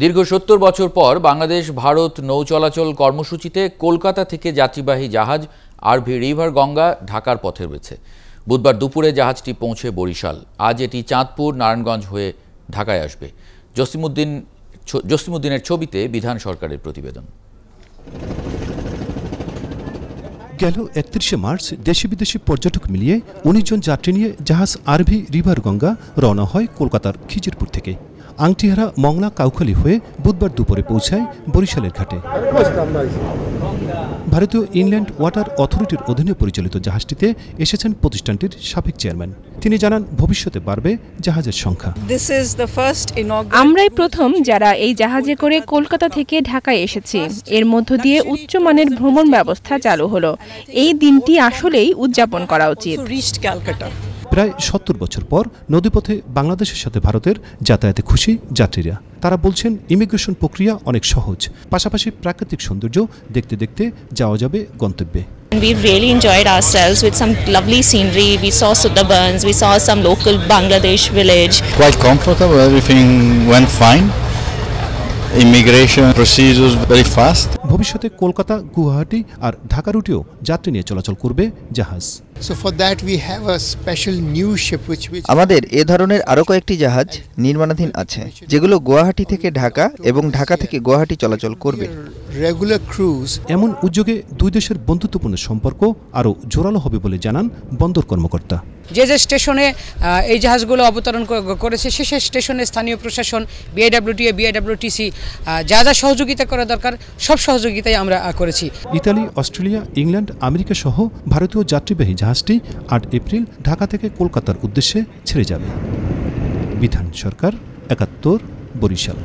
দীর্ঘ ৭০ বছর পর বাংলাদেশ ভারত নৌ চলাচল কর্মসূচিতে কলকাতা থেকে যাত্রীবাহী জাহাজ আরভি রিভার গঙ্গা ঢাকার পথে রয়েছে। বুধবার দুপুরে জাহাজটি পৌঁছে বরিশাল। আজ এটি চাঁদপুর নারায়ণগঞ্জ হয়ে ঢাকায় আসবে। জসিমউদ্দিনের ছবিতে বিধান সরকারের প্রতিবেদন। গেল ৩১ মার্চ দেশি বিদেশি পর্যটক মিলিয়ে ১৯ জন যাত্রী নিয়ে জাহাজ আরভি রিভার গঙ্গা রওনা হয় কলকাতার খিজিরপুর থেকে। আংটিহারা মংলা কাউখালী হয়ে বুধবার দুপুরে পৌঁছায় বরিশালের ঘাটে। ভারতীয় ইনল্যান্ড ওয়াটার অথরিটির অধীনে পরিচালিত জাহাজটিতে এসেছেন প্রতিষ্ঠানটির সাবেক চেয়ারম্যান। তিনি জানান, ভবিষ্যতে বাড়বে জাহাজের সংখ্যা। আমরাই প্রথম যারা এই জাহাজে করে কলকাতা থেকে ঢাকায় এসেছি। এর মধ্য দিয়ে উচ্চমানের ভ্রমণ ব্যবস্থা চালু হলো। এই দিনটি আসলেই উদযাপন করা উচিত। প্রায় ৭০ বছর পর নদীপথে বাংলাদেশের সাথে ভারতের যাতায়াতে খুশি যাত্রীরা। তারা বলছেন, ইমিগ্রেশন প্রক্রিয়া অনেক সহজ, পাশাপাশি প্রাকৃতিক সৌন্দর্য দেখতে দেখতে যাওয়া যাবে গন্তব্যে। We really enjoyed ourselves with some lovely scenery. We saw Sundarbans, we saw some local Bangladesh village. Quite comfortable, everything went fine. Immigration procedures very fast. ভবিষ্যতে কলকাতা, গুয়াহাটি আর ঢাকা রুটেও যাত্রী নিয়ে চলাচল করবে জাহাজ। So for that we have a special new ship which আমাদের এ ধরনের আরো কয়েকটি জাহাজ নির্মাণাধীন আছে, যেগুলো গুয়াহাটি থেকে ঢাকা এবং ঢাকা থেকে গুয়াহাটি চলাচল করবে। Regular cruise. এমন উদ্যোগে দুই দেশের বন্ধুত্বপূর্ণ সম্পর্ক আরও জোরালো হবে বলে জানান বন্দর কর্মকর্তা। যে যে স্টেশনে এই জাহাজগুলো অবতরণ করেছে সে স্টেশনে স্থানীয় প্রশাসন, বিআইডব্লিউটিএ, বিআইডব্লিউটিসি যা যা সহযোগিতা করা দরকার সব সহযোগিতাই আমরা করেছি। ইতালি, অস্ট্রেলিয়া, ইংল্যান্ড, আমেরিকা সহ ভারতীয় যাত্রীবাহী জাহাজটি ৮ এপ্রিল ঢাকা থেকে কলকাতার উদ্দেশ্যে ছেড়ে যাবে। বিধান সরকার, ৭১, বরিশাল।